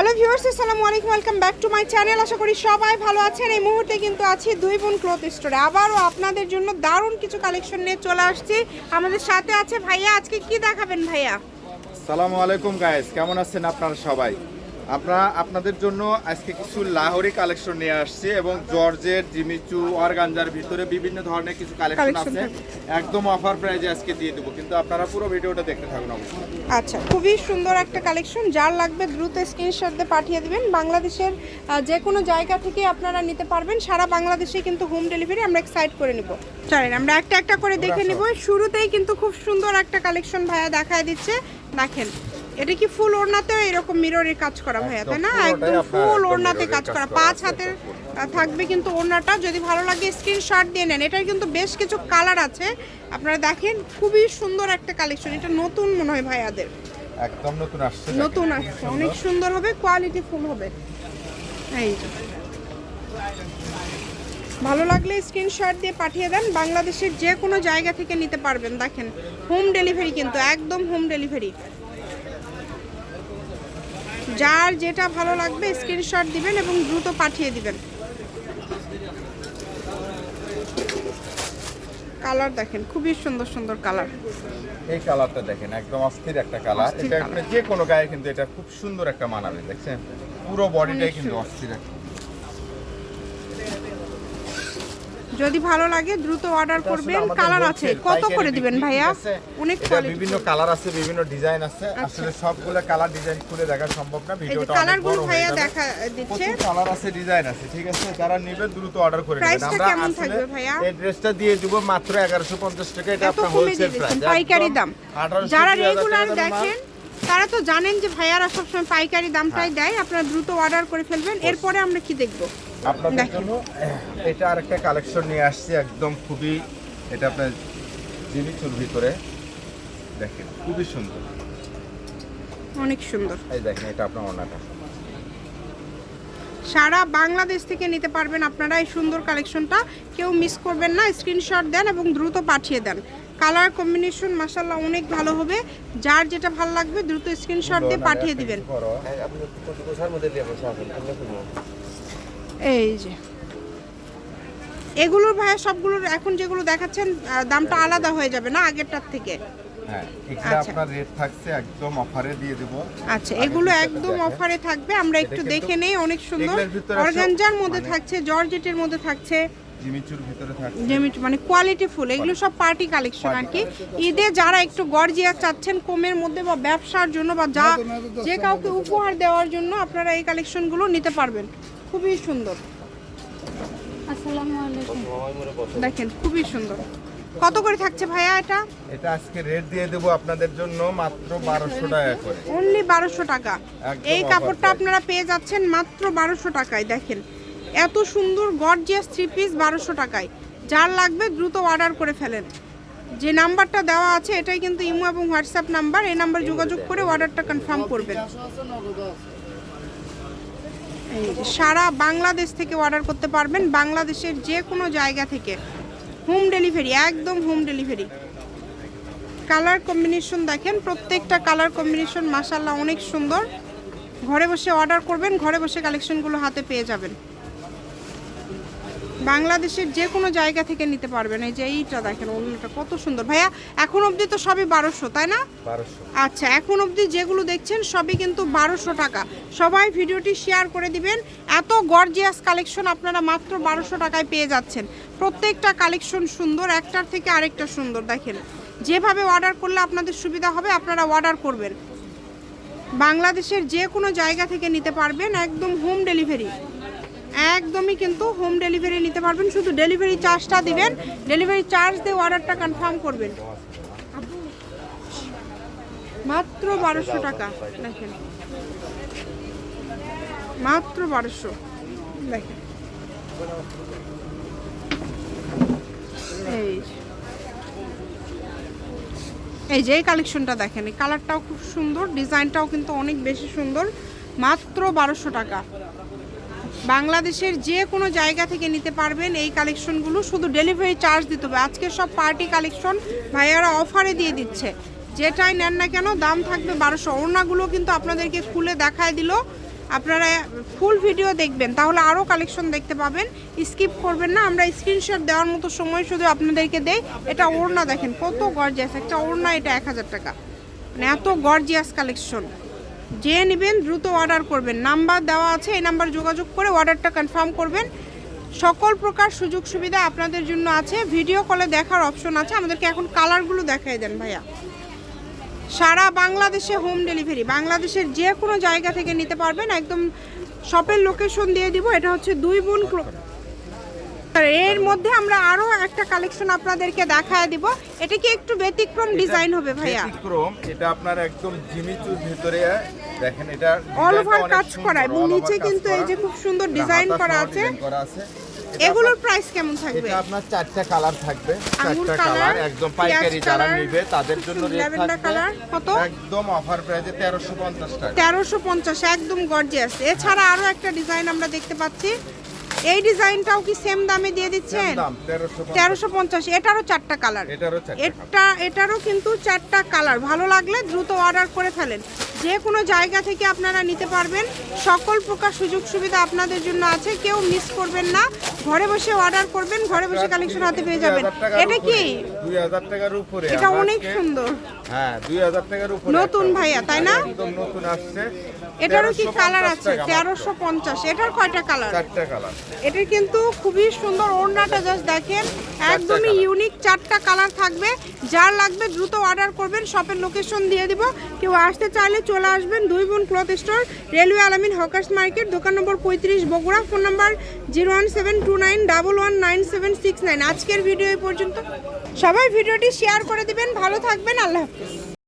Hello viewers, আসসালামু আলাইকুম, welcome back to my channel. আশা করি সবাই ভালো আছেন। এই মুহূর্তে কিন্তু আছি দুই বোন ক্লথ স্টোরে। আবারও আপনাদের জন্য দারুণ কিছু কালেকশন নিয়ে চলে আসছি। আমাদের সাথে আছে ভাইয়া। আজকে কি দেখাবেন ভাইয়া? আসসালামু আলাইকুম গাইস, কেমন আছেন আপনারা সবাই? আপনাদের জন্য আজকে কিছু লাহোরি কালেকশন নিয়ে আসছি এবং জর্জেট, জিমিচু, অর্গানজার ভিতরে বিভিন্ন ধরনের কিছু কালেকশন আছে। একদম অফার প্রাইজে আজকে দিয়ে দেবো, কিন্তু আপনারা পুরো ভিডিওটা দেখতে থাকুন অবশ্যই। আচ্ছা, খুবই সুন্দর একটা কালেকশন। যার লাগবে দ্রুত স্ক্রিনশট দিয়ে পাঠিয়ে দিবেন। বাংলাদেশের যে কোনো জায়গা থেকে আপনারা নিতে পারবেন। সারা বাংলাদেশে কিন্তু হোম ডেলিভারি আমরা এক্সাইট করে নিব। চলেন আমরা একটা একটা করে দেখে নিব। শুরুতেই কিন্তু খুব সুন্দর একটা কালেকশন ভাইয়া দেখায় দিচ্ছে। দেখেন, এটা কি ফুল ওড়নাতেও এরকম মিররের কাজ করা ভাইয়া, তাই না? একদম ফুল ওড়নাতে কাজ করা, 5 হাতের থাকবে কিন্তু ওড়নাটা। যদি ভালো লাগে স্ক্রিনশট দিয়ে নেন। এটার কিন্তু বেশ কিছু কালার আছে, আপনারা দেখেন। খুবই সুন্দর একটা কালেকশন। এটা নতুন মনে হয় ভাইয়াদের, একদম নতুন আসছে, নতুন আসছে, অনেক সুন্দর হবে, কোয়ালিটি ফুল হবে। এই যে, ভালো লাগলে স্ক্রিনশট দিয়ে পাঠিয়ে দেন। বাংলাদেশের যে কোনো জায়গা থেকে নিতে পারবেন। দেখেন, হোম ডেলিভারি কিন্তু একদম হোম ডেলিভারি। যার যেটা ভালো লাগবে স্ক্রিনশট দিবেন এবং দ্রুত পাঠিয়ে দিবেন। কালার দেখেন, খুবই সুন্দর সুন্দর কালার। এই কালারটা দেখেন, একদম অস্থির একটা কালার। এটা আপনি যে কোনো গায়ে কিন্তু এটা খুব সুন্দর একটা মানাবে। দেখছেন, পুরো বডিটাই কিন্তু অস্থির একটা। যদি ভালো লাগে দ্রুত অর্ডার করবেন। কালার আছে, কত করে দিবেন ভাইয়া? অনেক কোয়ালিটি, বিভিন্ন কালার আছে, বিভিন্ন ডিজাইন আছে। আসলে সবগুলো কালার ডিজাইন খুলে দেখা সম্ভব না, ভিডিওটা অনেক কালারগুলো বড় হয়ে ভাইয়া যাবে। দেখা দিচ্ছে। কত কালার আছে, ডিজাইন আছে, ঠিক আছে? যারা নেবে দ্রুত অর্ডার করে নেবেন। প্রাইসটা আমরা কেমন আসলে থাকবে ভাইয়া? এই ড্রেসটা দিয়ে দিব মাত্র 1150 টাকা। এটা এত আপনার কমে হোলসেল দিয়ে প্রাইস, দিচ্ছেন, পাইকারি দাম। 1800 যারা 2000 রেগুলার টাকা দাম। দেখেন তারা তো জানেন যে ভাইয়ারা সবসময় পাইকারি দামটাই দেয়। আপনারা দ্রুত অর্ডার করে ফেলবেন। এরপরে আমরা কি দেখব আপনাদের জন্য এটা আরেকটা কালেকশন নিয়ে আসছি, একদম খুবই, এটা আপনার জিমিচুর ভিতরে দেখেন, খুবই সুন্দর, অনেক সুন্দর। এই দেখেন, এটা আপনার ওড়নাটা। সারা বাংলাদেশ থেকে নিতে পারবেন আপনারা এই সুন্দর কালেকশনটা। কেউ মিস করবেন না, স্ক্রিনশট দেন এবং দ্রুত পাঠিয়ে দেন। কালার কম্বিনেশন মাশাআল্লাহ অনেক ভালো হবে। যার যেটা ভালো লাগবে দ্রুত স্ক্রিনশট দিয়ে পাঠিয়ে দিবেন। এই যে এগুলোর ভাইয়া সবগুলোর এখন যেগুলো দেখাচ্ছেন দামটা আলাদা হয়ে যাবে না আগেরটার থেকে? হ্যাঁ, এগুলা আপনার রেট থাকছে একদম অফারে দিয়ে দেব। আচ্ছা, এগুলো একদম অফারে থাকবে। আমরা একটু দেখে নেই। অনেক সুন্দর অর্গানজার মধ্যে থাকছে, জর্জেটের মধ্যে থাকছে, জিমিচুর ভিতরে থাকছে, জিমিচু মানে কোয়ালিটি ফুল। এগুলো সব পার্টি কালেকশন আর কি। ঈদে যারা একটু গর্জিয়াস চাচ্ছেন কমের মধ্যে, বা ব্যবসার জন্য, বা যে কাউকে উপহার দেওয়ার জন্য আপনারা এই কালেকশনগুলো নিতে পারবেন। খুবই সুন্দর। আসসালামু আলাইকুম। দেখেন, খুবই সুন্দর। কত করে থাকছে ভাইয়া এটা? এটা আজকে রেট দিয়ে দেব আপনাদের জন্য মাত্র 1200 টাকা করে, অনলি 1200 টাকা। একদম এই কাপড়টা আপনারা পেয়ে যাচ্ছেন মাত্র 1200 টাকায়। দেখেন, এত সুন্দর গর্জিয়াস 3 পিস 1200 টাকায়। যার লাগবে দ্রুত অর্ডার করে ফেলেন। যে নাম্বারটা দেওয়া আছে এটাই কিন্তু ইমো এবং হোয়াটসঅ্যাপ নাম্বার। এই নাম্বার যোগাযোগ করে অর্ডারটা কনফার্ম করবেন। এই যে, সারা বাংলাদেশ থেকে অর্ডার করতে পারবেন। বাংলাদেশের যে কোনো জায়গা থেকে হোম ডেলিভারি, একদম হোম ডেলিভারি। কালার কম্বিনেশন দেখেন, প্রত্যেকটা কালার কম্বিনেশন মাশাআল্লাহ অনেক সুন্দর। ঘরে বসে অর্ডার করবেন, ঘরে বসে কালেকশনগুলো হাতে পেয়ে যাবেন। বাংলাদেশের যে কোনো জায়গা থেকে নিতে পারবেন। এই যে এইটা দেখেন, অন্যটা কত সুন্দর ভাইয়া। এখন অবধি তো সবই 1200, তাই না? 1200। আচ্ছা, এখন অবধি যেগুলো দেখছেন সবই কিন্তু 1200 টাকা। সবাই ভিডিওটি শেয়ার করে দিবেন। এত গর্জিয়াস কালেকশন আপনারা মাত্র 1200 টাকায় পেয়ে যাচ্ছেন। প্রত্যেকটা কালেকশন সুন্দর, একটার থেকে আরেকটা সুন্দর। দেখেন, যেভাবে অর্ডার করলে আপনাদের সুবিধা হবে আপনারা অর্ডার করবেন। বাংলাদেশের যে কোনো জায়গা থেকে নিতে পারবেন, একদম হোম ডেলিভারি। একদমই কিন্তু হোম ডেলিভারি নিতে পারবেন। শুধু ডেলিভারি চার্জটা দিবেন, ডেলিভারি চার্জ দিয়ে অর্ডারটা কনফার্ম করবেন। মাত্র 1200 টাকা। দেখেন, মাত্র 1200। দেখেন, এই যে এই কালেকশনটা দেখেন, এই কালারটাও খুব সুন্দর, ডিজাইনটাও কিন্তু অনেক বেশি সুন্দর। মাত্র 1200 টাকা। বাংলাদেশের যে কোনো জায়গা থেকে নিতে পারবেন এই কালেকশনগুলো। শুধু ডেলিভারি চার্জ দিতে হবে। আজকে সব পার্টি কালেকশন ভাইয়ারা অফারে দিয়ে দিচ্ছে। যেটাই নেন না কেন দাম থাকবে 1200। ওড়নাগুলো কিন্তু আপনাদেরকে খুলে দেখায় দিল। আপনারা ফুল ভিডিও দেখবেন, তাহলে আরও কালেকশন দেখতে পাবেন। স্কিপ করবেন না, আমরা স্ক্রিনশট দেওয়ার মতো সময় শুধু আপনাদেরকে দেই। এটা ওড়না দেখেন কত গর্জিয়াস একটা ওড়না, এটা 1000 টাকা। মানে এত গর্জিয়াস কালেকশন, যে নেবেন দ্রুত অর্ডার করবেন। নাম্বার দেওয়া আছে, এই নাম্বার যোগাযোগ করে অর্ডারটা কনফার্ম করবেন। সকল প্রকার সুযোগ সুবিধা আপনাদের জন্য আছে, ভিডিও কলে দেখার অপশন আছে। আমাদেরকে এখন কালারগুলো দেখাই দেন ভাইয়া। সারা বাংলাদেশে হোম ডেলিভারি, বাংলাদেশের যে কোনো জায়গা থেকে নিতে পারবেন। একদম শপের লোকেশন দিয়ে দিব। এটা হচ্ছে 2 বোন। এর মধ্যে আমরা আরো একটা কালেকশন আপনাদেরকে দেখায় দিব। এটা কি একটু ব্যতিক্রম ডিজাইন হবে ভাইয়া? ব্যতিক্রম, এটা আপনার একদম জিমিচুর ভিতরে দেখেন, এটা অল ওভার কাজ করা এবং নিচে কিন্তু এই যে খুব সুন্দর ডিজাইন করা আছে। এগুলোর প্রাইস কেমন থাকবে? এটা আপনার 4টা কালার থাকবে, আঙ্গুর 4টা কালার, কালার একদম পাইকারি যারা কালার, নেবে তাদের জন্য রেট ল্যাভেন্ডার থাকবে কালার কত? একদম অফার প্রাইসে 1350 টাকা। 1350, একদম গর্জিয়াস। এছাড়া আরো একটা ডিজাইন আমরা দেখতে পাচ্ছি। এই ডিজাইনটাও কি সেম দামে দিয়ে দিচ্ছেন? দাম 1350। এটারও 4টা কালার, এটারও কিন্তু 4টা কালার। ভালো লাগলে দ্রুত অর্ডার করে ফেলেন। যে কোনো জায়গা থেকে আপনারা নিতে পারবেন। সকল প্রকার সুযোগ সুবিধা আপনাদের জন্য আছে, কেউ মিস করবেন না। ঘরে বসে অর্ডার করবেন, ঘরে বসে কালেকশন হাতে পেয়ে যাবেন। এটা কি 2000 টাকার উপরে? এটা অনেক সুন্দর। হ্যাঁ, 2000 টাকার উপরে নতুন ভাইয়া, তাই না? একদম নতুন আসছে। এটারও কি কালার আছে? 1350। এটার কয়টা কালার? 4টা কালার। এটা কিন্তু খুবই সুন্দর। ওড়নাটা জাস্ট দেখেন, একদমই ইউনিক। 4টা কালার থাকবে। যার লাগবে দ্রুত অর্ডার করবেন। শপের লোকেশন দিয়ে দিব। কেউ আসতে চাইলে চলে আসবেন 2 বোন ক্লথ স্টোর, রেলওয়ে আলামিন হকার্স মার্কেট, দোকান নম্বর 35 বগুড়া। Phone number 01729119769। আজকের ভিডিও এই পর্যন্ত। সবাই ভিডিওটি শেয়ার করে দিবেন। ভালো থাকবেন, আল্লাহ হাফেজ।